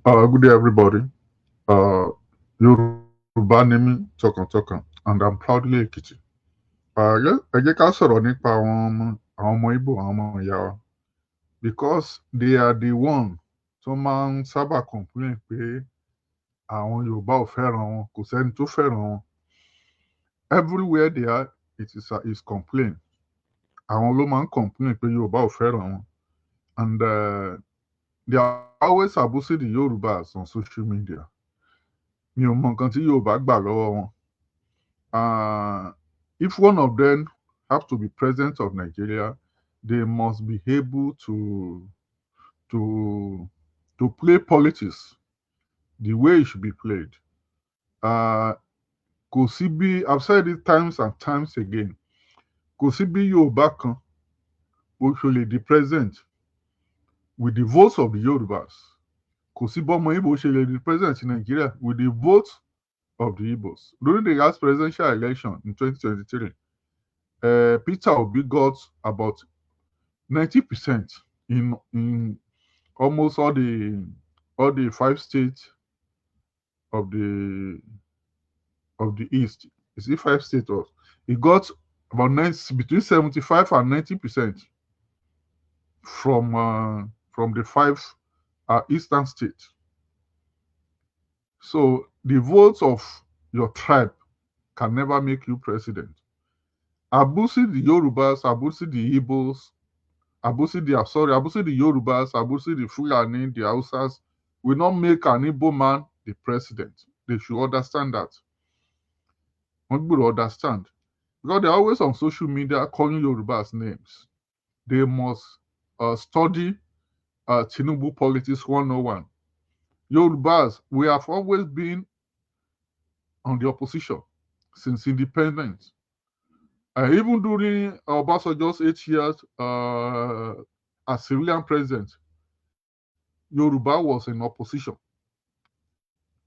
Good day, everybody. Uh, Yorùbá ni mí tọkàntọkàn, and I'm proudly Èkìtì. Ẹ jẹ́ ká sọ̀rọ̀ nípa àwọn ọmọ Ìgbò, àwọn ọmọ ìyá wa, because they are the one tó máa ń sábà complain pé àwọn Yorùbá ò fẹ́ràn wọn, kò sẹ́ni tó fẹ́ràn wọn. Everywhere they are, is complain. Àwọn ló máa ń complain pé Yorùbá ò fẹ́ràn wọn. And they are always abusing the Yorubas on social media. Mi ò mọ nǹkan tí Yorùbá gbà lọ́wọ́ wọn. If one of them have to be president of Nigeria, they must be able to to play politics the way it should be played. Kò sí bí, I've said it times and times again, kò sí bí Yorùbá kan ó ṣe lè di president with the votes of the Yorubas. Kò sí bọ́mọ Igbo ṣe lè di president in Nigeria with the votes of the Ibos. During the last presidential election in 2023, Peter Obi got about 90% in almost all the 5 states of the East. Is it 5 states? Or he got about between 75 and 90% from the 5 eastern states. So the votes of your tribe can never make you president. Abusing the Yorubas, abusing the Ibos, abusing the Yorubas, abusing the Fulani, the Hausas will not make an Igbo man the president. They should understand that. People will understand. Because they're always on social media calling Yorubas names. They must study Tinubu politics 101. Yorubas, we have always been on the opposition since independence. Even during Obasanjo's 8 years as civilian president, Yoruba was in opposition.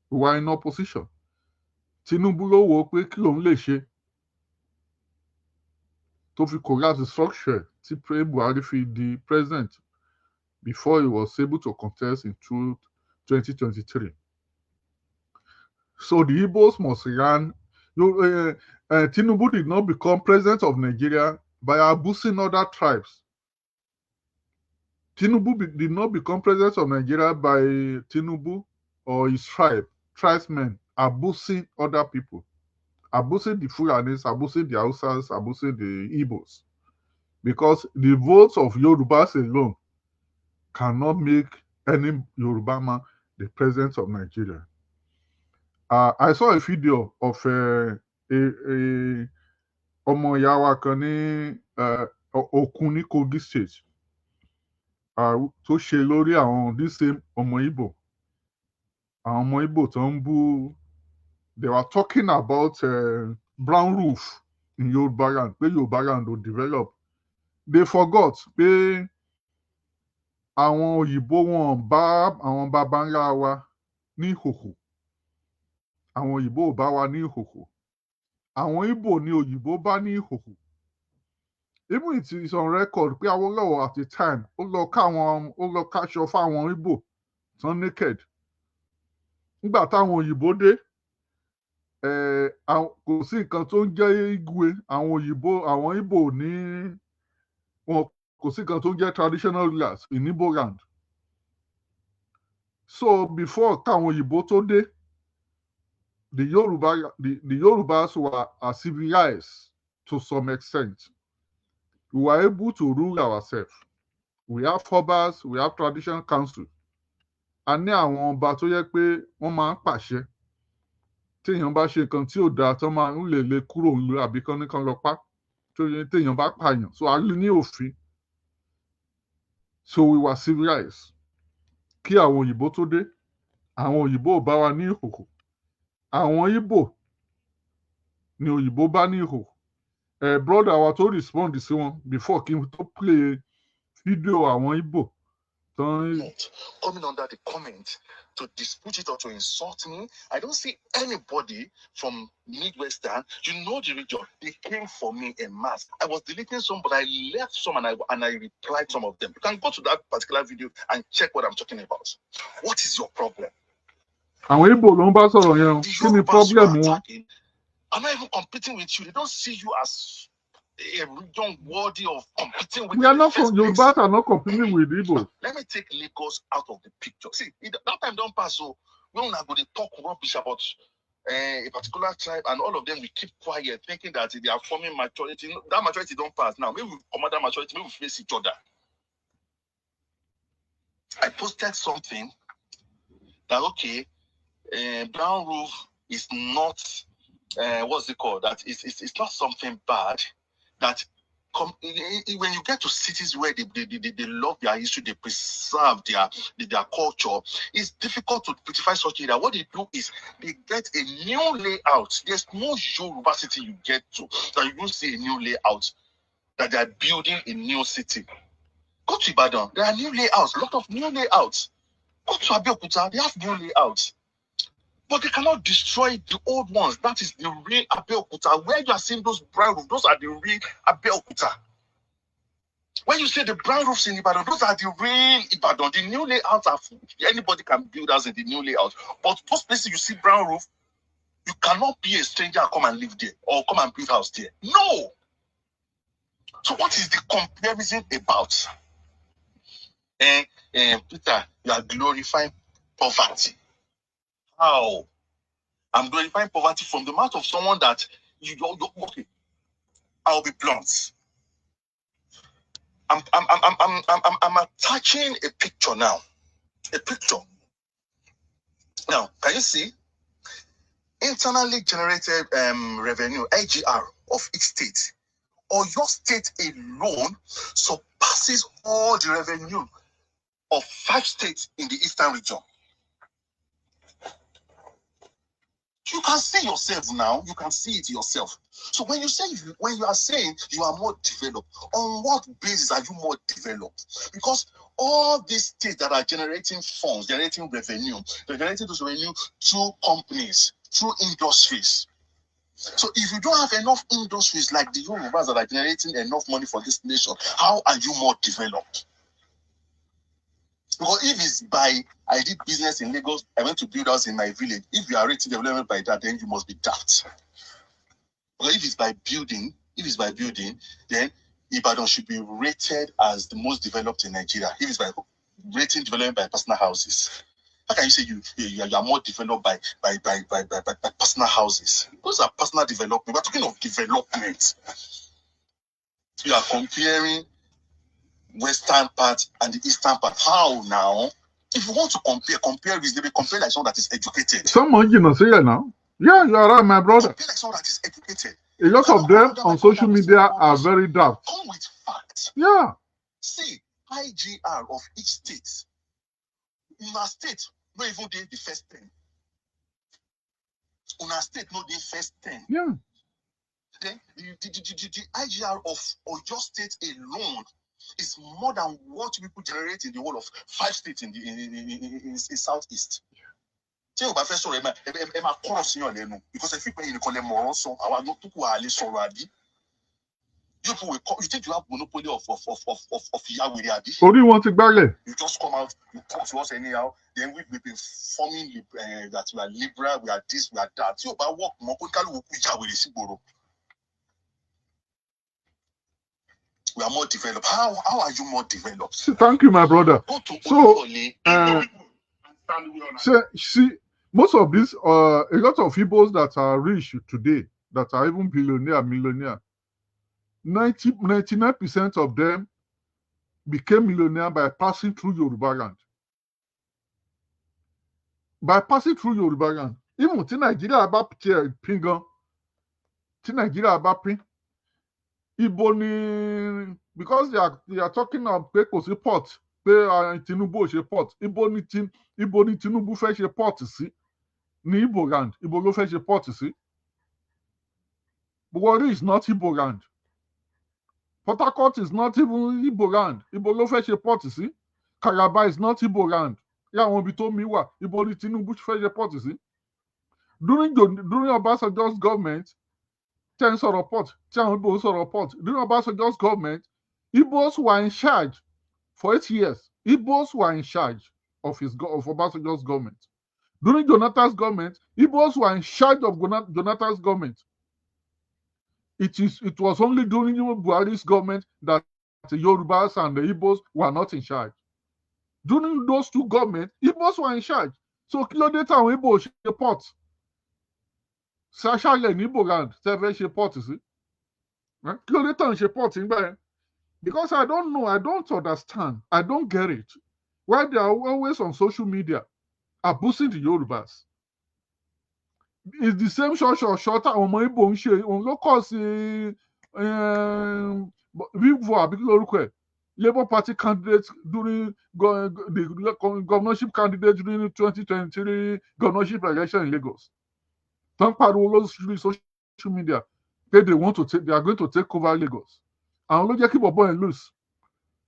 We were in opposition. Tinubu ló wò pé kí lòun lè ṣe tó fi collapse the structure tí Buhari fi di president before he was able to contest in 2023. So the Igbos must run. Tinubu did not become president of Nigeria by abusing other tribes. Tinubu did not become president of Nigeria by Tinubu or his tribesmen abusing other people, abusing the Fulanis, abusing the Hausas, abusing the Ibos. Because the votes of Yorubas alone cannot make any Yoruba man the president of Nigeria. I saw a video of ọmọ ìyá wa kan ní Òkun ní Kogi State tó ṣe lórí àwọn this same ọmọ Igbo. Àwọn ọmọ Igbo tó ń bú, they were talking about brown roof in Yoruba land, pé Yoruba land will develop. They forgot pé àwọn òyìnbó wọn bá àwọn baba ńlá wa ní ìhòhò. Àwọn òyìnbó ò bá wa ní ìhòhò. Àwọn Igbo ni òyìnbó bá ní ìhòhò. Even it is on record pé Awólọ́wọ̀ at the time ó lọ káṣọ fáwọn Igbo tán naked. Nígbà táwọn òyìnbó dé, kò sí nǹkan tó ń jẹ́ Igwe. Àwọn Igbo ní wọn kò sí nǹkan tó ń jẹ́ traditional rulers in Igbo land. So before káwọn òyìnbó tó dé, the Yorubas were civilized to some extent. We were able to rule ourselves. We have Obas, we have traditional council. A ní àwọn ọba tó yẹ pé wọ́n máa ń pàṣẹ. Téèyàn bá ṣe nǹkan tí ò dáa tán máa ń lè kúrò nílùú àbí kán ní kán lọ pa. Téèyàn bá pààyàn. So a ní òfin. So we were civilized. Kí àwọn òyìnbó tó dé, àwọn òyìnbó ò bá wa ní ìhòhò. Àwọn Igbo ni òyìnbó bá ní ìhòhò. Brother wa tó respond sí wọn before kí n tó play fídíò àwọn Igbo not coming under the comment to dispute it or to insult me. I don't see anybody from Midwestern, you know the region, they came for me en masse. I was deleting some, but I left some and I replied some of them. You can go to that particular video and check what I'm talking about. What is your problem? Àwọn Igbo ló ń bá sọ̀rọ̀ yẹn o. Kí ni problem wọn? I'm not even competing with you. They don't see you as a region worthy of competing with. We are not. Yorubas are not competing with Igbo. Let me take Lagos out of the picture. See, that time don't pass. So when we're going to talk rubbish about a particular tribe, and all of them we keep quiet, thinking that they are forming majority. That majority don't pass. Now maybe we come out that majority. Maybe we face each other. I posted something that okay, brown roof is not. What's it called? That it's not something bad. That when you get to cities where they love their history, they preserve their culture, it's difficult to beautify such area. What they do is they get a new layout. There's no Yoruba city you get to that you don't see a new layout, that they are building a new city. Go to Ibadan, there are new layouts, a lot of new layouts. Go to Abeokuta, they have new layouts. But they cannot destroy the old ones. That is the real Abeokuta. Where you are seeing those brown roofs, those are the real Abeokuta. When you say the brown roofs in Ibadan, those are the real Ibadan. The new layouts are anybody can build as in the new layout. But those places you see brown roof, you cannot be a stranger and come and live there or come and build house there. No. So what is the comparison about? Peter, you are glorifying poverty. How? I'm glorifying poverty from the mouth of someone that you don't okay. I'll be blunt. I'm attaching a picture now. A picture. Now, can you see? Internally generated revenue, IGR of each state, or your state alone surpasses all the revenue of 5 states in the eastern region. You can see yourself now. You can see it yourself. So when you are saying you are more developed, on what basis are you more developed? Because all these states that are generating funds, generating revenue, they're generating those revenue through companies, through industries. So if you don't have enough industries like the Yorubas that are generating enough money for this nation, how are you more developed? Because if it's by, I did business in Lagos, I went to build house in my village. If you are rating development by that, then you must be daft. But if it's by building, then Ibadan should be rated as the most developed in Nigeria. If it's by rating development by personal houses, how can you say you are more developed by personal houses? Those are personal development. We're talking of development. You are comparing western part and the eastern part. How now? If you want to compare reasonably, compare like someone that is educated. Someone you know say now. Yeah, you are right, my brother. Compare like someone that is educated. A lot of them on social media are very daft. Come with facts. Yeah. See, IGR of each state. Una state no even dey the first 10. Una state no dey first 10. Yeah. Then the IGR of Oyo State alone is more than what people generate in the whole of 5 states in Southeast. Tí o bá fẹ́ sọ̀rọ̀ ẹ máa kọ́rọ̀ sí yàn lẹ́nu because ẹ fi pé ẹnìkan lẹ mọ̀rọ̀ sọ àwa ló tó kù àlè sọ̀rọ̀ àbí. You think you have monopoly of Yahweh àbí? Orí wọn ti gbálẹ̀. You just come out, you talk to us anyhow, then we've been forming that we are liberal, we are this, we are that. Tí o bá work mọ́ kó kálukú kú Yahweh sí gbòòrò. We are more developed. How are you more developed? Thank you, my brother. So, see, most of these, a lot of Ibos that are rich today, that are even millionaire, 99% of them became millionaire by passing through Yoruba land. By passing through Yoruba land. Even tí Nigeria bá pín gan, tí Nigeria bá pín, Ibo ni, because they are talking of pé kò sí port, pé Tinubu ò ṣe port. Ibo ni Tinubu fẹ́ ṣe port sí? Ní Igbo land. Ibo ló fẹ́ ṣe port sí? Buwari is not Igbo land. Port Harcourt is not even Igbo land. Ibo ló fẹ́ ṣe port sí? Calabar is not Igbo land. Yeah, won't be told me what Igbo Tinubu fẹ́ report is it? During Obasanjo's government, during Obasanjo's government, Ibos were in charge for 8 years. Ibos were in charge of Obasanjo's government. During Jonathan's government, Ibos were in charge of Jonathan's government. It was only during Buhari's government that the Yorubas and the Ibos were not in charge. During those two governments, Ibos were in charge. So kí ló dé táwọn Igbo ṣe port? Ṣaṣálẹ̀ ní Igbo land tẹ́ fẹ́ ṣe port sí? Kí ló dé táwọn ṣe port nígbà yẹn? Because I don't know, I don't understand, I don't get it. Why they are always on social media abusing the Yorubas. It's the same short àwọn ọmọ Igbo ń ṣe, òun ló kọ̀ sí Vivo àbí kí lórúkọ ẹ̀? Labour Party candidate during the governorship candidate during the 2023 governorship election in Lagos. Don't pariwo lórí social media pé they are going to take over Lagos. Àwọn ló jẹ́ kí bọ̀bọ̀ yẹn lose.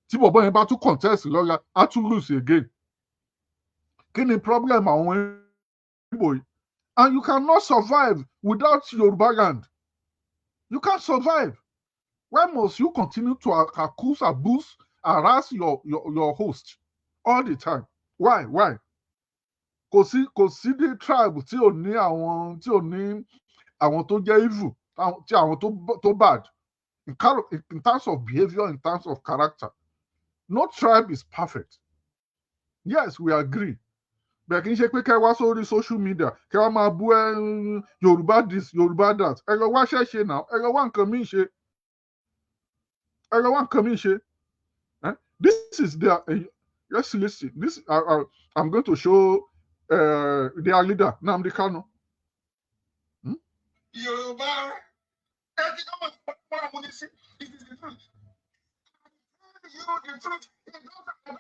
Tí bọ̀bọ̀ yẹn bá tún contest lọ́la, á tún lose again. Kí ni problem àwọn Igbo yìí? And you cannot survive without Yoruba land. You can't survive. Why must you continue to accuse, abuse, harass your host all the time? Why? Kò sí the tribe tí ò ní àwọn tó jẹ́ evil, tí àwọn tó bad in terms of behavior, in terms of character. No tribe is perfect. Yes, we agree. Bẹ́ẹ̀ kì í ṣe pé kẹ́ wá sórí social media kẹ́ wá máa bú Yorùbá this, Yorùbá that. Ẹ lọ wá ṣẹ́ṣe náà, ẹ lọ wá nǹkan míì ṣe. This is their. Let's listen. This I'm going to show their leader, Nnamdi Kanu. Yoruba, it is the truth. I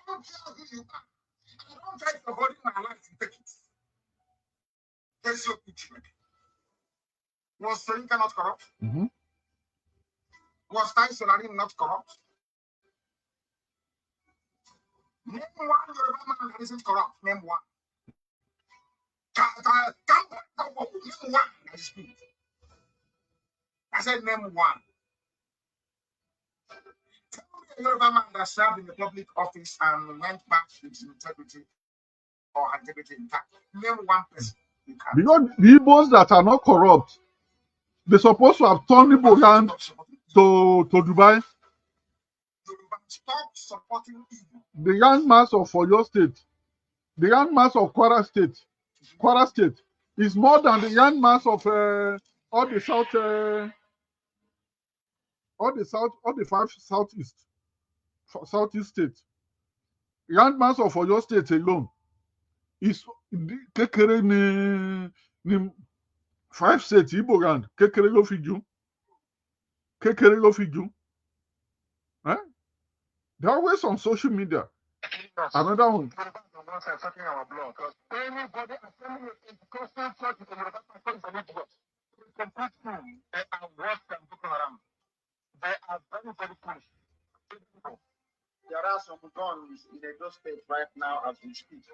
don't care who you are. I don't try to hold my life to take it. There's your picture. Was Soyinka not corrupt? Mm-hmm. Was Tai Solarin not corrupt? Name one Yoruba man that isn't corrupt. Name one. Name one that is good. I said name one. Tell me a Yoruba man that served in the public office and went back with his integrity or integrity intact. Name one person. Because the Igbos that are not corrupt, they're supposed to have turned Igbo land to Dubai. Stop supporting Igbo. The young mass of Oyo State, the young mass of Kwara State is more than the young mass of all the five southeast states. Young mass of Oyo State alone is kékeré ní 5 states Igbo land. Kékeré ló fi jù. They're always on social media. Another one. Anybody assembling a Pentecostal church in Yoruba country is an idiot. They are worse than Boko Haram. They are very, very foolish. There are some guns in Edo State right now as we speak.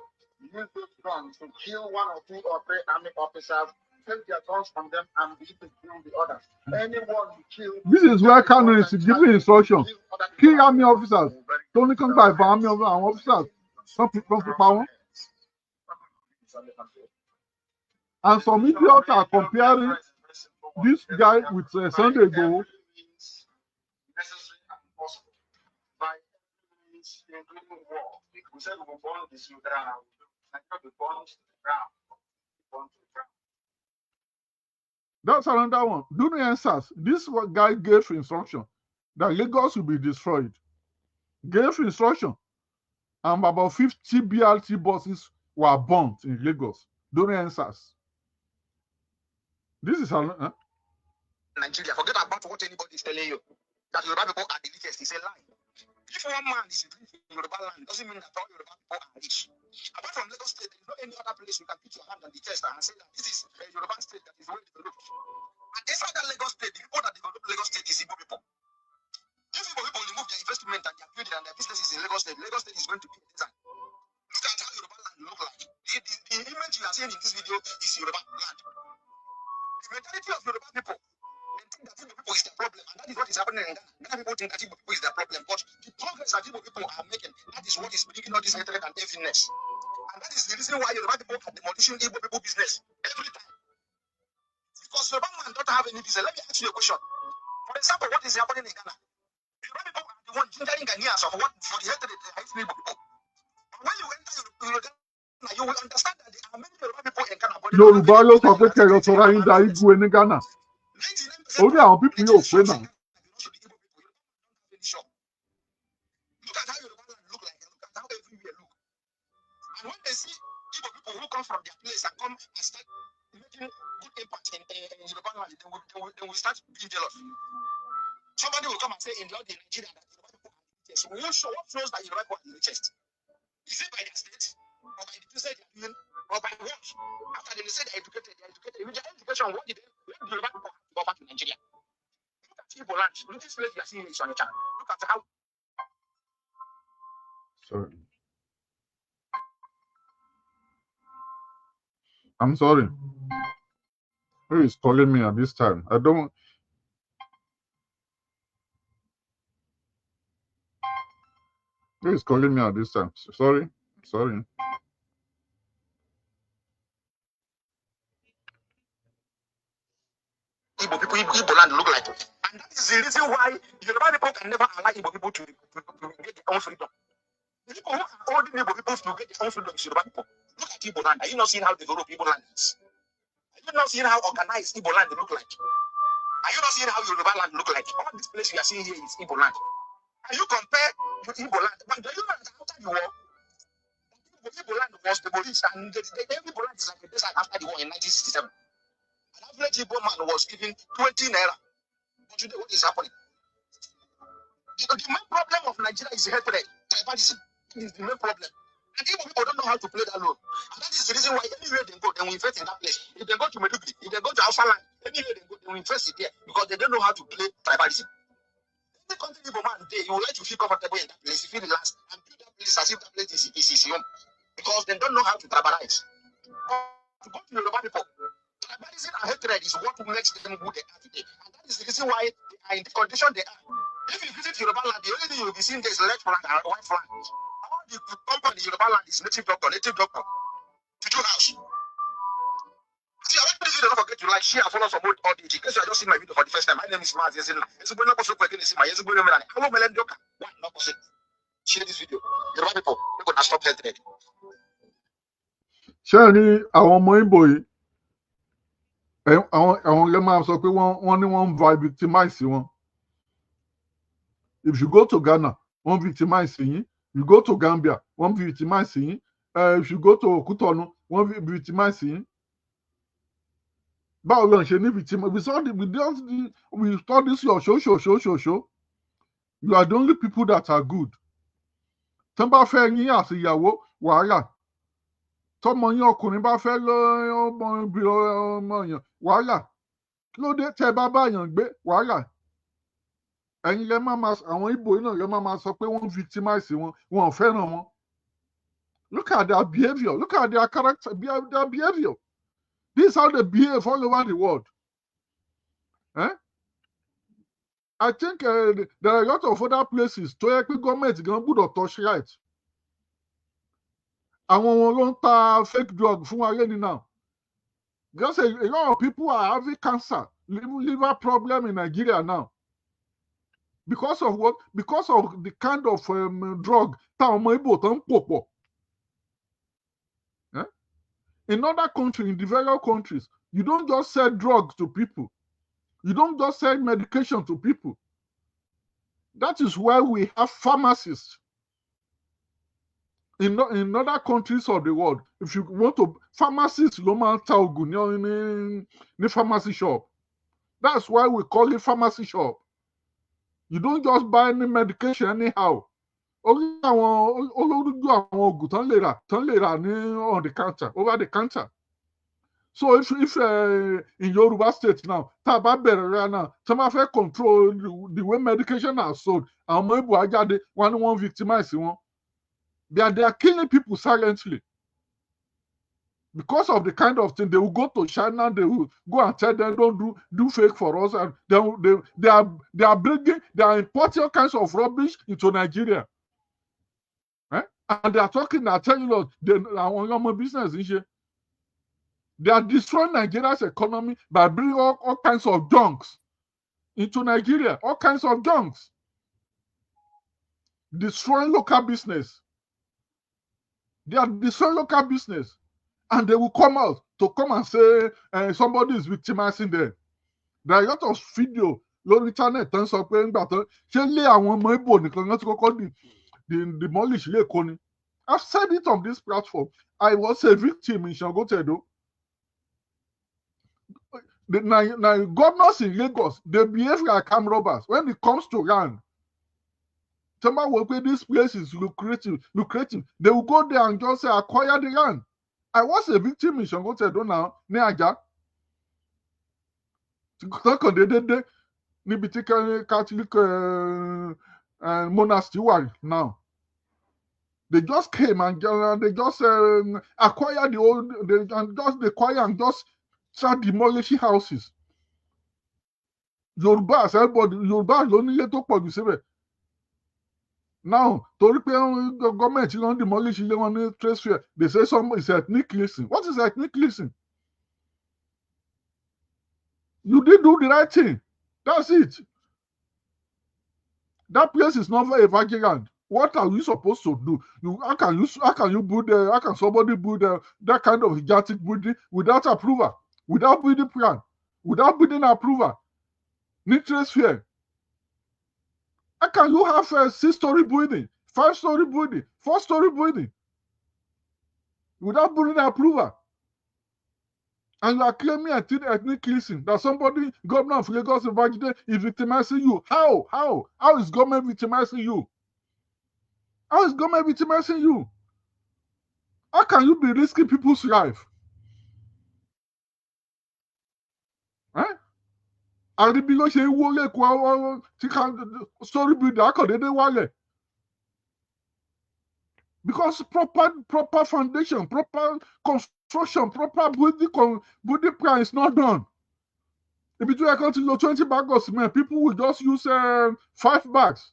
Use those guns to kill 1 or 2 or 3 army officers, take their guns from them, and begin to kill the others. Anyone you kill. This is where Kanu is giving instruction. Kill army officers. Don't come by army officers. Some people power. And some idiots are comparing this guy with Sunday Igboho. That's another one. During answers, this guy gave instruction that Lagos will be destroyed. Gave instruction, and about 50 BRT buses were burnt in Lagos during answers. This is how. Nigeria, forget about what anybody is telling you. That Yoruba people are the richest is a lie. If one man is rich in Yoruba land, doesn't mean that all Yoruba people are rich. Apart from Lagos State, there is no any other place you can put your hand on the chest and say that this is a Yoruba state that is well developed. And inside that Lagos State, the people that develop Lagos State is Igbo people. If Igbo people remove their investment and their building and their businesses in Lagos State is going to be a design. look like? The image you are seeing in this video is Yoruba land. The mentality of Yoruba people, they think that Igbo people is the problem, and that is what is happening in Ghana. Ghana people think that Igbo people is the problem, but the progress that Igbo people are making, that is what is bringing all this hatred and heaviness. And that is the reason why Yoruba people are demolishing Igbo people business every time. Because Yoruba man don't have any business. Let me ask you a question. For example, what is happening in Ghana? Yoruba people are the one gingering Ghanaians for the hatred they hate Igbo people. When you enter Yoruba, you will understand that there are many Yoruba people in Ghana. Yorùbá ló sọ pé kẹrọ sọra yín da igwe ní Ghana. Orí àwọn pípì yóò pé náà. Look at how Yoruba land look like. Look at how everywhere look. And when they see Igbo people who come from their place and come and start making good impact in Yoruba land, they will start being jealous. Somebody will come and say in the Nigeria that Yoruba people are the richest. So what shows that Yoruba people are the richest? Is it by their state, or by the business they are doing, or by what? After they say they're educated. With their education, what did the Yoruba people have to go back to Nigeria? Look at Igbo land. Look at this place you are seeing is on the channel. Look at how. Sorry. I'm sorry. Who is calling me at this time? I don't. Who is calling me at this time? Sorry. Igbo land look like it. And that is the reason why Yoruba people can never allow Igbo people to get their own freedom. The people who are holding Igbo people to get their own freedom is Yoruba people. Look at Igbo land. Are you not seeing how developed Igbo land is? Are you not seeing how organized Igbo land look like? Are you not seeing how Yoruba land look like? All this place you are seeing here is Igbo land. And you compare with Igbo land. But do you know that after the war, Igbo land was demolished, and Igbo land is like a desert after the war in 1967. An average Igbo man was given 20 naira. But today, what is happening? The main problem of Nigeria is hatred, tribalism. That is the main problem. And Igbo people don't know how to play that role. And that is the reason why anywhere they go, they will invest in that place. If they go to Meduguri, if they go to Hausa land, anywhere they go, they will invest it there because they don't know how to play tribalism. Any country Igbo man there, you would like to feel comfortable in that place, you feel relaxed, and build that place as if that place is his home. Because they don't know how to tribalize. To go to Yoruba people, tribalism and hatred is what makes them who they are today. And that is the reason why they are in the condition they are. If you visit Yoruba land, the only thing you will be seeing there is red flag and white flag. All the company in Yoruba land is native doctor. Tutu house. See, I want this video, don't forget to like, share, and follow for more audio. In case you are just seeing my video for the first time, my name is Maz. Share this video. Yoruba people, we're going to stop hatred. Ṣé ní àwọn ọmọ Ìgbò yìí àwọn lè máa sọ pé wọ́n ní wọ́n ń victimize wọn. If you go to Ghana, wọ́n victimize yín. You go to Gambia, wọ́n victimize yín. If you go to Cotonou, wọ́n victimize yín. Báwo ló ń ṣe ní victimize? We saw this your show. You are the only people that are good. Tán bá fẹ́ yín àṣeyàwó wàhálà. Tọmọ yín ọkùnrin bá fẹ́ ọmọ yàn wàhálà. Kí ló dé tẹ́ bá báyàn gbé wàhálà? Ẹ̀yin lẹ máa àwọn Ìgbò náà lẹ máa sọ pé wọ́n victimize wọn ò fẹ́ràn wọn. Look at their behavior. Look at their character, their behavior. This is how they behave all over the world. I think there are a lot of other places tó yẹ pé gọ́ọ̀mẹ̀ntì gan gbọ́dọ̀ touch right. Àwọn wọn ló ń ta fake drug fún wa lẹ́ni now. Just a lot of people are having cancer, liver problem in Nigeria now. Because of what? Because of the kind of drug táwọn ọmọ Ìgbò tó ń pò pọ̀. In other countries, in developed countries, you don't just sell drugs to people. You don't just sell medication to people. That is why we have pharmacists. In other countries of the world, if you want to, pharmacists ló máa ń ta oògùn ní pharmacy shop. That's why we call it pharmacy shop. You don't just buy any medication anyhow. Only àwọn olójú àwọn oògùn tán lè rà ní on the counter, over the counter. So if in Yoruba state now, tá a bá bẹ̀rẹ̀ rẹ̀ náà, tá a bá fẹ́ control the way medication are sold, àwọn ọmọ Ìgbò á jáde, wọ́n ní wọ́n victimize wọn. They are killing people silently. Because of the kind of thing, they will go to China, they will go and tell them, don't do fake for us, and they are importing all kinds of rubbish into Nigeria. And they are telling us our business is here. They are destroying Nigeria's economy by bringing all kinds of junks into Nigeria, all kinds of junks, destroying local business. They are destroying local business, and they will come out to come and say somebody is victimizing them. There are a lot of video lórí internet tó ń sọ pé ńgbà tó ṣe lé àwọn ọmọ Ìgbò nìkan ló ti kọ́kọ́ demolish lẹ́kọ̀ọ́ ni. I've said it on this platform. I was a victim in Sangotedo. The governors in Lagos, they behave like armed robbers when it comes to land. Somebody will say this place is lucrative. They will go there and just say, acquire the land. I was a victim in Sangotedo now, ní Ajah. Níbi tí Catholic monastery now. They just came and they just acquired the old, they acquire and just start demolishing houses. Yorubas, everybody, Yorubas ló nílé tó pọ̀ jù síbẹ̀. Now, torí pé government ló ń demolish ilé wọn ní trade fair, they say somebody is ethnic cleansing. What is ethnic cleansing? You did do the right thing. That's it. That place is not a virgin land. What are you supposed to do? How can somebody build that kind of gigantic building without approval, without building plan, without building approval? Trade fair. How can you have a 6-story building, 5-story building, 4-story building without building approval? And you are claiming ethnic cleansing, that somebody, governor of Lagos is victimizing you. How? How is government victimizing you? How is government victimizing you? How can you be risking people's life? Àríbí ló ṣe ń wó lẹ́kọ̀ọ́ tí story builder akọ̀dédé wálẹ̀. Because proper foundation, proper construction, proper building plan is not done. If you do a country 20 bags of cement, people will just use 5 bags.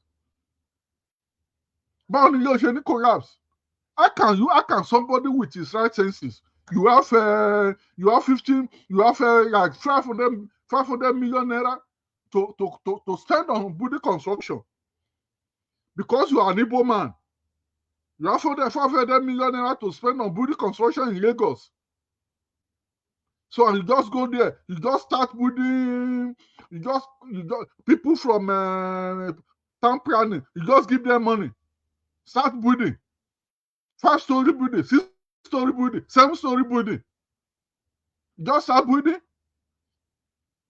Báwo ni ilé ṣe ní collapse? How can somebody with his right senses, you have 15, you have like 500 million naira to spend on building construction? Because you are an Igbo man. You have 500 million naira to spend on building construction in Lagos. So you just go there, you just start building, you just people from town planning, you just give them money. Start building. 5-story building, 6-story building, 7-story building. Just start building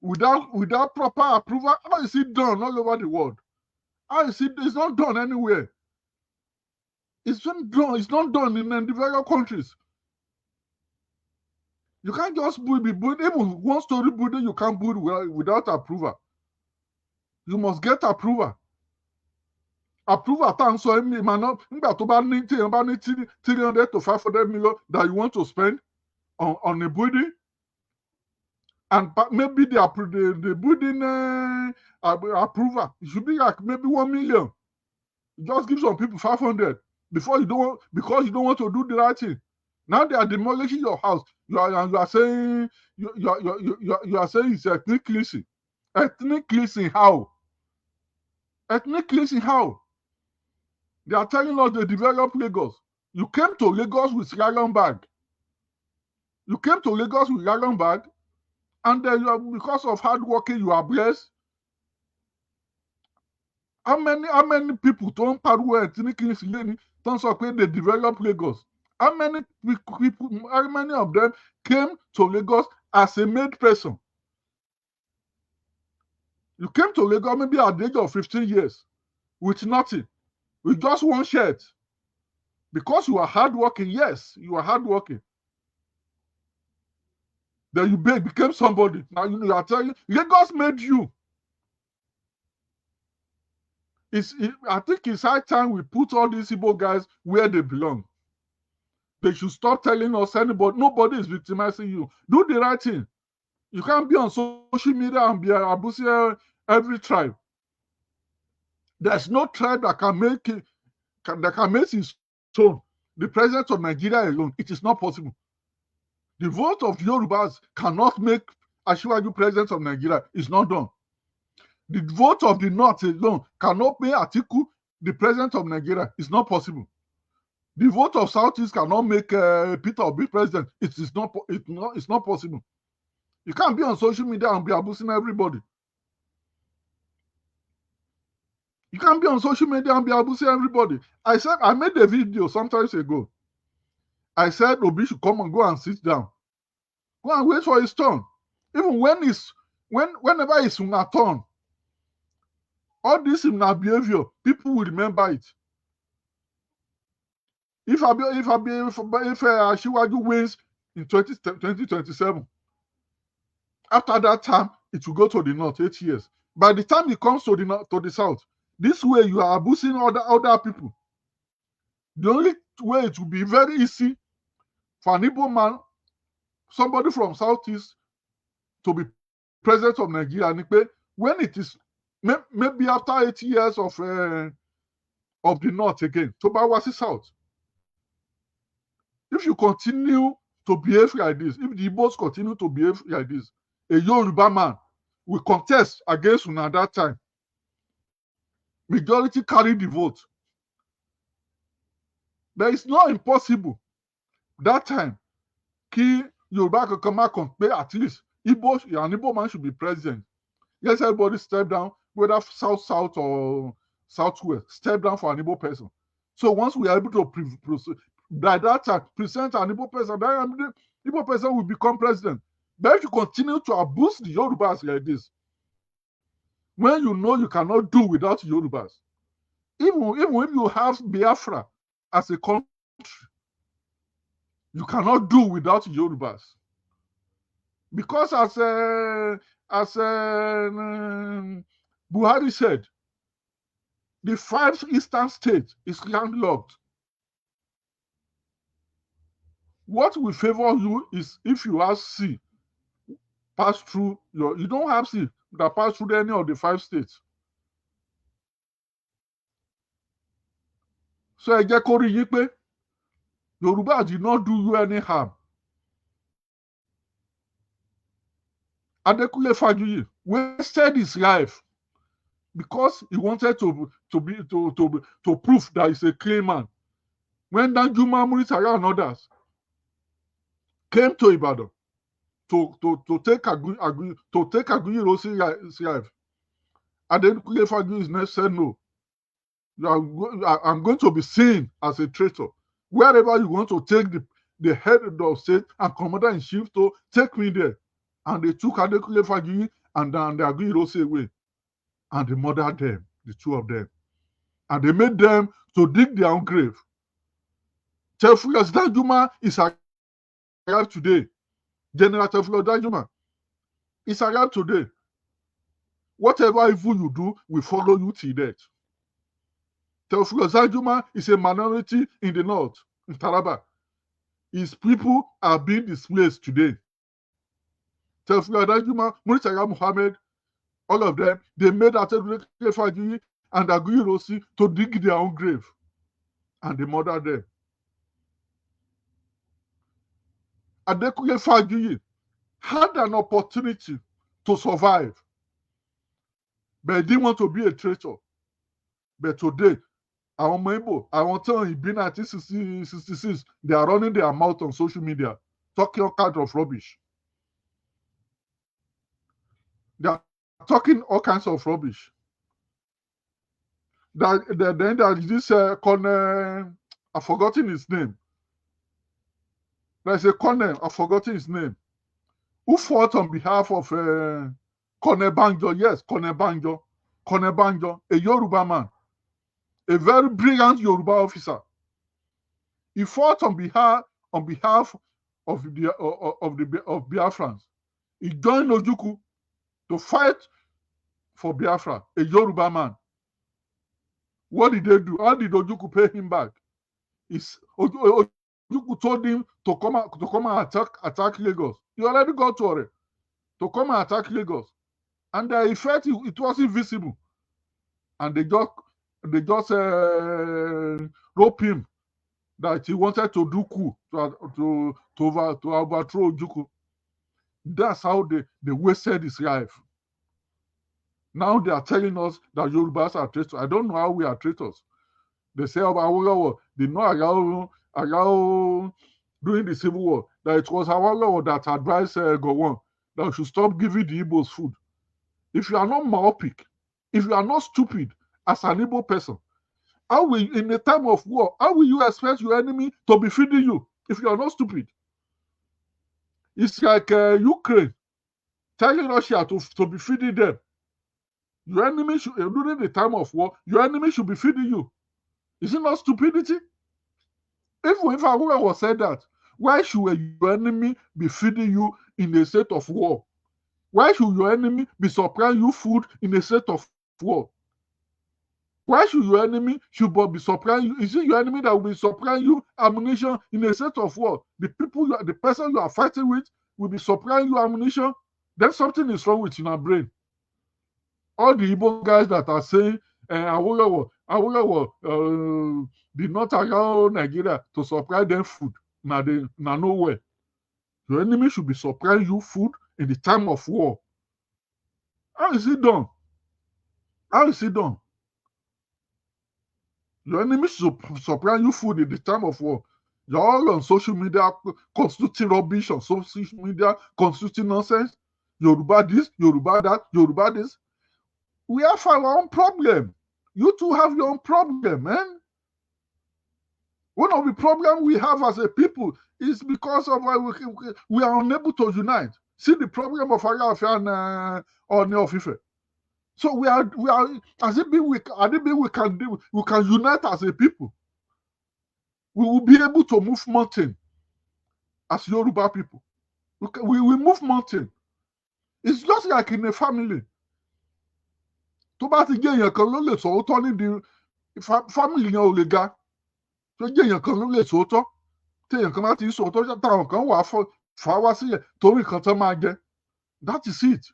without proper approval. How is it done all over the world? How is it? It's not done anywhere. It's not done in the developed countries. You can't just be building. Even 1-story building, you can't build without approval. You must get approval. Approval tá à ń sọ ìmọ̀ náà nígbà tó bá ní 300 to 500 million that you want to spend on a building, and maybe the building approval, it should be like maybe 1 million. You just give some people 500 because you don't want to do the right thing. Now they are demolishing your house. You are saying it's ethnic cleansing. Ethnic cleansing how? Ethnic cleansing how? They are telling us they develop Lagos. You came to Lagos with nylon bag. You came to Lagos with nylon bag, and then because of hard working, you are blessed. How many people don't pariwo ethnic cleansing don't say they develop Lagos? How many people? How many of them came to Lagos as a made person? You came to Lagos maybe at the age of 15 years with nothing, with just one shirt. Because you are hardworking, yes, you are hardworking. Then you became somebody. Now you are telling Lagos made you. I think it's high time we put all these Igbo guys where they belong. They should stop telling us nobody is victimizing you. Do the right thing. You can't be on social media and be abusing every tribe. There's no tribe that can make its own the president of Nigeria alone. It is not possible. The vote of Yorubas cannot make Asiwaju president of Nigeria. It's not done. The vote of the North alone cannot make Atiku the president of Nigeria. It's not possible. The vote of Southeast cannot make Peter Obi president. It's not possible. You can't be on social media and be abusing everybody. You can't be on social media and be abusing everybody. I made a video sometimes ago. I said Obi should come and go and sit down. Go and wait for his turn. Even whenever it's una turn, all this in our behavior, people will remember it. If Asiwaju wins in 2027, after that time, it will go to the north 8 years. By the time it comes to the south, this way you are abusing other people. The only way it will be very easy for an Igbo man, somebody from Southeast, to be president of Nigeria, when it is maybe after 8 years of the north again, to Bawasi South. If you continue to behave like this, if the Ibos continue to behave like this, a Yoruba man will contest against una at that time. Majority carry the vote. But it's not impossible that time. Ki Yoruba can come out and pay at least an Igbo man should be president. Yes, everybody step down, whether south or southwest, step down for an Igbo person. So once we are able to by that time present an Igbo person, then the Igbo person will become president. But if you continue to abuse the Yorubas like this, when you know you cannot do without Yorubas, even if you have Biafra as a country, you cannot do without Yorubas. Because as Buhari said, the 5 eastern states is landlocked. What will favor you is if you have sea pass through you don't have sea that pass through any of the 5 states. So ẹ jẹ́ kó rí yín pé Yoruba did not do you any harm. Adekunle Fajuyi wasted his life because he wanted to prove that he's a clean man. When Danjuma Muritaya and others came to Ibadan to take Aguiyi Rosi's life, Adekunle Fajuyi said no. I'm going to be seen as a traitor. Wherever you want to take the head of state and commander-in-chief to take me there. And they took Adekunle Fajuyi and the Aguiyi Rosi away. And they murdered them, the 2 of them. And they made them to dig their own grave. Teofilus Danjuma is alive today. General Teofilus Danjuma is alive today. Whatever evil you do will follow you till death. Teofilus Danjuma is a minority in the north, in Taraba. His people are being displaced today. Teofilus Danjuma, Muritaya Muhammad, all of them, they made Adekunle Fajuyi and Aguiyi Rosi to dig their own grave. And they murdered them. Adekunle Fajuyi had an opportunity to survive, but he didn't want to be a traitor. But today, our Igbo, our town in 1966, they are running their mouth on social media, talking all kinds of rubbish. They are talking all kinds of rubbish. Then there is this Colonel, I've forgotten his name. There's a Colonel, I've forgotten his name, who fought on behalf of Colonel Banjo. Yes, Colonel Banjo. Colonel Banjo, a Yoruba man, a very brilliant Yoruba officer. He fought on behalf of Biafrans. He joined Ojukwu to fight for Biafra, a Yoruba man. What did they do? How did Ojukwu pay him back? Ojukwu Ojukwu told him to come and attack Lagos. He already got to come and attack Lagos. And he felt it wasn't visible. And they just rope him that he wanted to do coup to overthrow Ojukwu. That's how they wasted his life. Now they are telling us that Yorubas are traitors. I don't know how we are traitors. They say Awolowo did not allow during the Civil War, that it was Awolowo that advised Gowon that we should stop giving the Ibos food. If you are not myopic, if you are not stupid as an Igbo person, how will, in a time of war, how will you expect your enemy to be feeding you if you are not stupid? It's like Ukraine telling Russia to be feeding them. Your enemy should, during the time of war, your enemy should be feeding you. Is it not stupidity? If Awolowo said that, why should your enemy be feeding you in a state of war? Why should your enemy be supplying you food in a state of war? Why should your enemy be supplying you? Is it your enemy that will be supplying you ammunition in a state of war? The person you are fighting with will be supplying you ammunition. Then something is wrong with your brain. All the Igbo guys that are saying Awolowo did not allow Nigeria to supply them food. Now nowhere. Your enemy should be supplying you food in the time of war. How is it done? How is it done? Your enemy should supply you food in the time of war. You're all on social media constituting rubbish, on social media constituting nonsense. Yoruba this, Yoruba that, Yoruba this. We have our own problem. You two have your own problem, man. One of the problems we have as a people is because of why we are unable to unite. See the problem of Alaafin and Ooni of Ife. So we are as if we can unite as a people. We will be able to move mountain as Yoruba people. We move mountain. It's just like in a family. Tó bá ti jẹ́ èèyàn kan ló lè sòótọ́ nídìí family yẹn ò lè ga. Tó jẹ́ èèyàn kan ló lè sòótọ́. Tí èèyàn kan bá ti sòótọ́ táwọn kan wà fà wá sílẹ̀ torí nǹkan tó máa jẹ. That is it.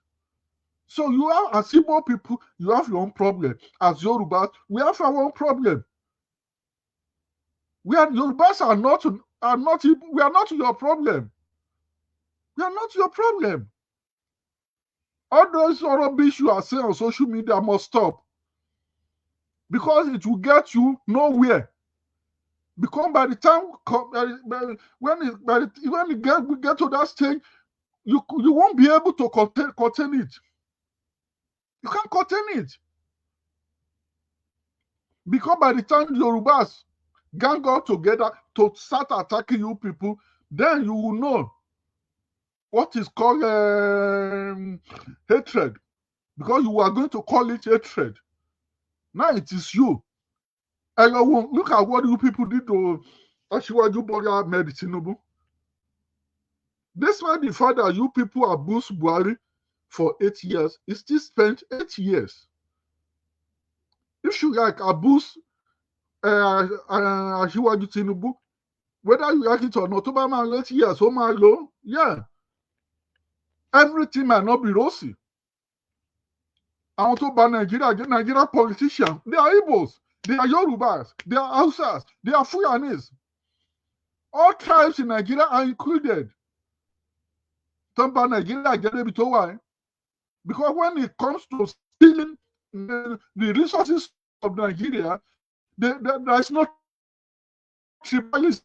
So you have, as Igbo people, you have your own problem. As Yorubas, we have our own problem. Yorubas are not we are not your problem. We are not your problem. All those rubbish you are saying on social media must stop. Because it will get you nowhere. Because by the time when we get to that stage, you won't be able to contain it. You can't contain it. Because by the time the Yorubas gang out together to start attacking you people, then you will know what is called hatred. Because you are going to call it hatred. Now it is you. And look at what you people did to Asiwaju Bola Ahmed Tinubu. Despite the fact that you people abused Buhari for 8 years, he still spent 8 years. If you like abuse Asiwaju Tinubu, whether you like it or not, Obama 8 years, Omar, yeah. Everything might not be rosy. I want to ban Nigeria politicians. They are Ibos, they are Yorubas, they are Hausas, they are Fulanis. All tribes in Nigeria are included. Nigeria, because when it comes to stealing the resources of Nigeria, there is no tribalism.